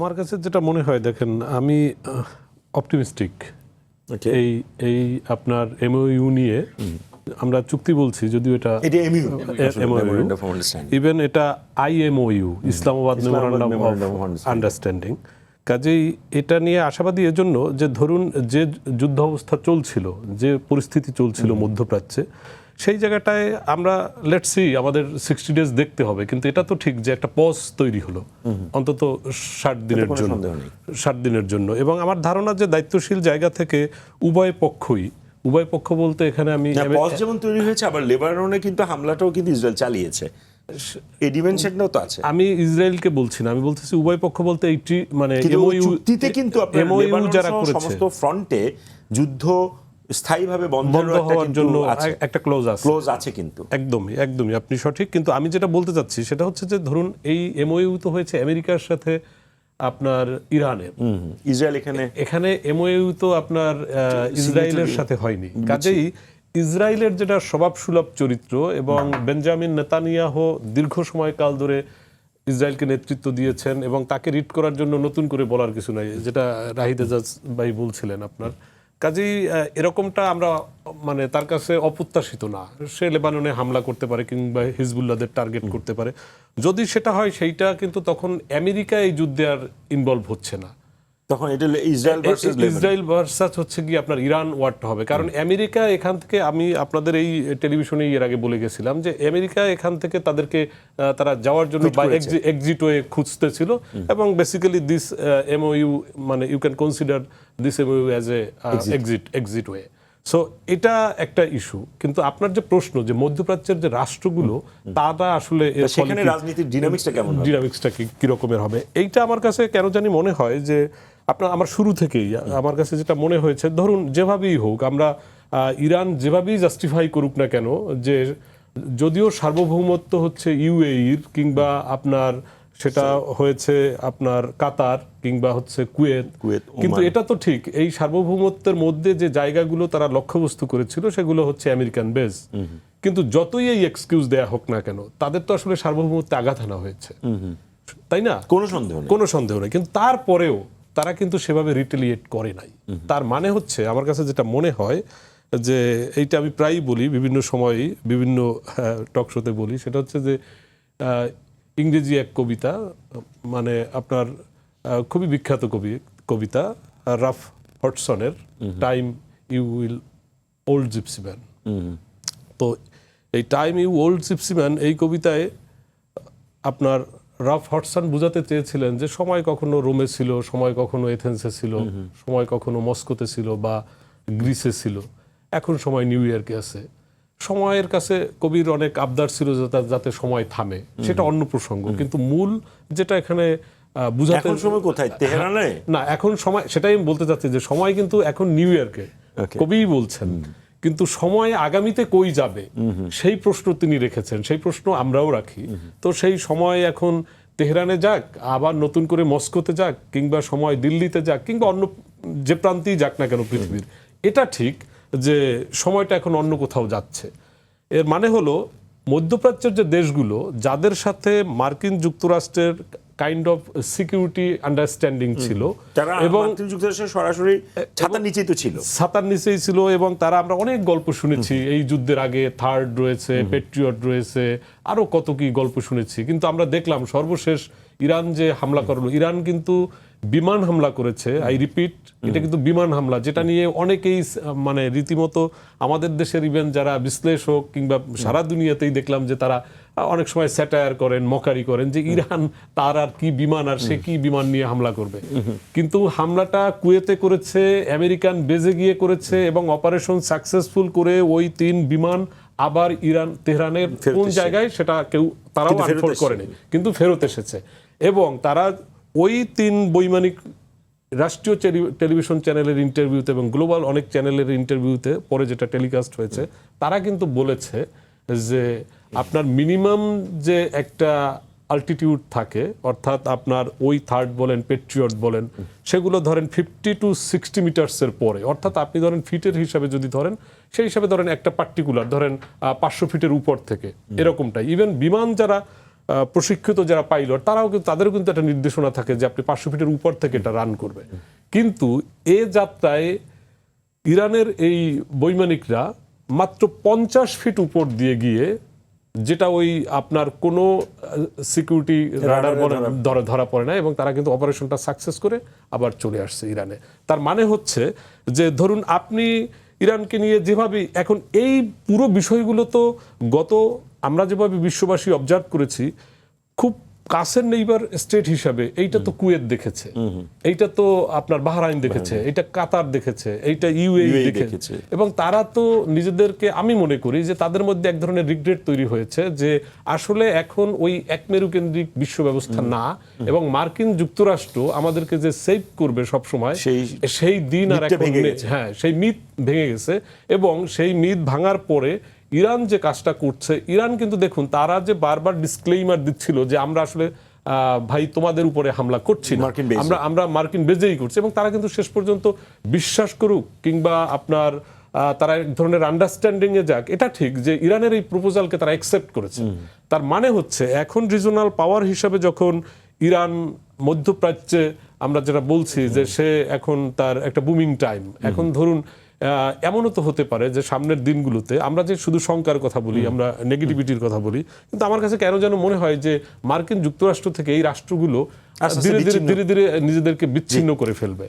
আমার কাছে যেটা মনে হয়, দেখেন, আমি অপটিমিস্টিক। এই এই আপনার এমওইউ নিয়ে আমরা চুক্তি বলছি, যদিও এটা ইভেন এটা আইএমওইউ, ইসলামাবাদ মেমোরান্ডাম অফ আন্ডারস্ট্যান্ডিং। কাজেই এটা নিয়ে আশাবাদী এজন্য যে ধরুন যে যুদ্ধ অবস্থা চলছিল, যে পরিস্থিতি চলছিল মধ্যপ্রাচ্যে, সেই জায়গাটায় আমরা লেটস সি, আমাদের 60 ডেজ দেখতে হবে, কিন্তু এটা তো ঠিক যে একটা পজ তৈরি হলো অন্তত 60 দিনের জন্য, 60 দিনের জন্য। এবং আমার ধারণা যে দায়িত্বশীল জায়গা থেকে উভয় পক্ষ বলতে এখানে আমি পজ যেমন তৈরি হয়েছে, আবার লেবাননে কিন্তু হামলাটাও কিন্তু ইসরায়েল চালিয়েছে, এই ডিমেনশনটাও তো আছে। আমি ইসরায়েলকে বলছি না, আমি বলতেছি উভয় পক্ষ বলতে এইটি মানে চুক্তিতে কিন্তু লেবানন যারা করেছে সমস্ত ফ্রন্টে যুদ্ধ স্থায়ীভাবে বন্ধ হওয়ার জন্য একটা ক্লোজ আছে কিন্তু একদমই আপনি সঠিক। কিন্তু আমি যেটা বলতে চাচ্ছি সেটা হচ্ছে যে ধরুন এই এমওইউ তো হয়েছে আমেরিকার সাথে আপনার ইরানের, ইসরায়েল এখানে এমওইউ তো আপনার ইসরায়েলের সাথে হয়নি। কাজেই ইসরায়েলের যেটা স্বভাবসুলভ চরিত্র, এবং বেঞ্জামিন নেতানিয়াহু দীর্ঘ সময়কাল ধরে ইসরায়েলকে নেতৃত্ব দিয়েছেন, এবং তাকে রিড করার জন্য নতুন করে বলার কিছু নাই, যেটা রাহিদ এজাজ ভাই বলছিলেন আপনার। কাজেই এরকমটা আমরা মানে তার কাছে অপ্রত্যাশিত না। সে লেবাননে হামলা করতে পারে কিংবা হিজবুল্লাহদের টার্গেট করতে পারে। যদি সেটা হয়, সেইটা কিন্তু তখন আমেরিকা এই যুদ্ধে আর ইনভলভ হচ্ছে না, তখন এটা ইসরায়েল ভার্সাস হচ্ছে কি আপনার ইরান ওয়ারটা হবে। কারণ আমেরিকা এখান থেকে, আমি আপনাদের এই টেলিভিশনে এর আগে বলে গেছিলাম যে আমেরিকা এখান থেকে তারা যাওয়ার জন্য এক্সিট ওয়ে খুঁজতেছিল, এবং বেসিক্যালি দিস এমওইউ মানে you can consider this MOU as a exit way. So এটা একটা ইস্যু। কিন্তু আপনার যে প্রশ্ন যে মধ্যপ্রাচ্যের যে রাষ্ট্রগুলো, তারা আসলে সেখানে রাজনীতির ডিনামিক্সটা কি রকমের হবে, এইটা আমার কাছে কেন জানি মনে হয় যে আমার শুরু থেকেই আমার কাছে যেটা মনে হয়েছে, ধরুন যেভাবেই হোক, আমরা ইরান যেভাবেই জাস্টিফাই করুক না কেন, যে যদিও সার্বভৌমত্ব হচ্ছে ইউএইর, কিংবা আপনার সেটা হয়েছে আপনার কাতার, কিংবা হচ্ছে কুয়েত, কিন্তু এটা তো ঠিক এই সার্বভৌমত্বের মধ্যে যে জায়গাগুলো তারা লক্ষ্যবস্তু করেছিল সেগুলো হচ্ছে আমেরিকান বেস। কিন্তু যতই এই এক্সকিউজ দেয়া হোক না কেন, তাদের তো আসলে সার্বভৌমত্বে আঘাত হানা হয়েছে, তাই না? কোনো সন্দেহ নেই। কিন্তু তারপরেও তারা কিন্তু সেভাবে রিটেলিয়েট করে নাই। তার মানে হচ্ছে, আমার কাছে যেটা মনে হয় যে, এইটা আমি প্রায়ই বলি, বিভিন্ন সময়ই বিভিন্ন টক শোতে বলি, সেটা হচ্ছে যে ইংরেজি এক কবিতা, মানে আপনার খুবই বিখ্যাত কবিতা রাফ হডসনের time you will old gypsy man. তো এই time you old gypsy man এই কবিতায় আপনার রাফ হডসন বুঝাতে চেয়েছিলেন যে সময় কখনো রোমে ছিল, সময় কখনো এথেন্সে ছিল, সময় কখনো মস্কোতে ছিল বা গ্রিসে ছিল, এখন সময় নিউ ইয়র্কে আছে। সময়ের কাছে কবির অনেক আবদার ছিল যাতে সময় থামে, সেটা অন্য প্রসঙ্গ। কিন্তু মূল যেটা এখানে বুঝাতে, সময় কোথায়, তেহরানে না, এখন সময়, সেটাই আমি বলতে চাচ্ছি যে সময় কিন্তু এখন নিউ ইয়র্কে, কবিই বলছেন। কিন্তু সময় আগামীতে কই যাবে সেই প্রশ্ন তিনি রেখেছেন, সেই প্রশ্ন আমরাও রাখি। তো সেই সময় এখন তেহরানে যাক, আবার নতুন করে মস্কোতে যাক, কিংবা সময় দিল্লিতে যাক, কিংবা অন্য যে প্রান্তেই যাক না কেন পৃথিবীর, এটা ঠিক যে সময়টা এখন অন্য কোথাও যাচ্ছে। এর মানে হলো মধ্যপ্রাচ্যের যে দেশগুলো, যাদের সাথে মার্কিন যুক্তরাষ্ট্রের কাইন্ড অফ সিকিউরিটি আন্ডারস্ট্যান্ডিং ছিল, এবং সরাসরি ছাতার নিচেই ছিল, এবং তারা, আমরা অনেক গল্প শুনেছি এই যুদ্ধের আগে, থার্ড রয়েছে, পেট্রিয়ট রয়েছে, আরো কত কি গল্প শুনেছি। কিন্তু আমরা দেখলাম সর্বশেষ ইরান যে হামলা করলো, ইরান কিন্তু বিমান হামলা করেছে। আই রিপিট, এটা কিন্তু বিমান হামলা, যেটা নিয়ে অনেকেই মানে রীতিমতো আমাদের দেশের ইভেন যারা বিশ্লেষক কিংবা সারা দুনিয়াতেই দেখলাম যে তারা অনেক সময় স্যাটায়ার করেন, মকারি করেন যে ইরান তার আর কি বিমান, আর সে কি বিমান নিয়ে হামলা করবে। কিন্তু হামলাটা কুয়েতে করেছে, আমেরিকান বেজে গিয়ে করেছে, এবং অপারেশন সাকসেসফুল করে ওই 3 বিমান আবার ইরান তেহরানের কোন জায়গায় সেটা তারাও আনফোল্ড করেনি, কিন্তু ফেরত এসেছে। এবং তারা ওই 3 বৈমানিক রাষ্ট্রীয় টেলিভিশন চ্যানেলের ইন্টারভিউতে এবং গ্লোবাল অনেক চ্যানেলের ইন্টারভিউতে পরে যেটা টেলিকাস্ট হয়েছে, তারা কিন্তু বলেছে যে আপনার মিনিমাম যে একটা অল্টিটিউড থাকে, অর্থাৎ আপনার ওই থার্ড বলেন, পেট্রিয়ট বলেন, সেগুলো ধরেন 50 to 60 মিটার্সের পরে, অর্থাৎ আপনি ধরেন ফিটের হিসাবে যদি ধরেন, সেই হিসাবে ধরেন একটা পার্টিকুলার ধরেন 500 ফিটের উপর থেকে, এরকমটাই। ইভেন বিমান যারা প্রশিক্ষিত যারা পাইলট তারাও কিন্তু তাদেরও কিন্তু একটা নির্দেশনা থাকে যে আপনি 500 ফিটের উপর থেকে এটা রান করবে। কিন্তু এ যাত্রায় ইরানের এই বৈমানিকরা মাত্র 50 ফিট উপর দিয়ে গিয়ে, যেটা ওই আপনার কোনো সিকিউরিটি রাডার ধরা পড়ে না, এবং তারা কিন্তু অপারেশনটা সাকসেস করে আবার চলে আসছে ইরানে। তার মানে হচ্ছে যে ধরুন আপনি ইরানকে নিয়ে যেভাবে এখন এই পুরো বিষয়গুলো তো আমরা যেভাবে বিশ্ববাসী অবজার্ভ করেছি, খুব কাছের নেইবার স্টেট হিসাবে এইটা তো কুয়েত দেখেছে, এইটা তো আপনার বাহরাইন দেখেছে, এইটা কাতার দেখেছে, এইটা ইউএই দেখেছে, এবং তারা তো নিজেদেরকে, আমি মনে করি যে তাদের মধ্যে এক ধরনের রিগ্রেট তৈরি হয়েছে যে আসলে এখন ওই একমেরু কেন্দ্রিক বিশ্ব ব্যবস্থা না, এবং মার্কিন যুক্তরাষ্ট্র আমাদেরকে যে সেভ করবে সব সময় সেই দিন আর এখন হ্যাঁ সেই মিথ ভেঙে গেছে। এবং সেই মিথ ভাঙার পরে ইরান যে কাজটা করছে, ইরান কিন্তু দেখুন তারা যে বারবার ডিসক্লেইমার দিচ্ছিল যে আমরা আসলে ভাই তোমাদের উপরে হামলা করছি না, আমরা মার্কিন বেজেই করছি, এবং তারা কিন্তু শেষ পর্যন্ত বিশ্বাস করুক কিংবা আপনার তারা এক ধরনের আন্ডারস্ট্যান্ডিং এ যাক, এটা ঠিক যে ইরানের এই প্রপোজালকে তারা অ্যাকসেপ্ট করেছে। তার মানে হচ্ছে এখন রিজনাল পাওয়ার হিসাবে যখন ইরান মধ্যপ্রাচ্যে, আমরা যেটা বলছি যে সে এখন তার একটা বুমিং টাইম, এখন ধরুন এমনও তো হতে পারে যে সামনের দিনগুলোতে আমরা যে শুধু শঙ্কার কথা বলি, আমরা নেগেটিভিটির কথা বলি, কিন্তু আমার কাছে কেন যেন মনে হয় যে মার্কিন যুক্তরাষ্ট্র থেকে এই রাষ্ট্রগুলো ধীরে ধীরে নিজেদেরকে বিচ্ছিন্ন করে ফেলবে।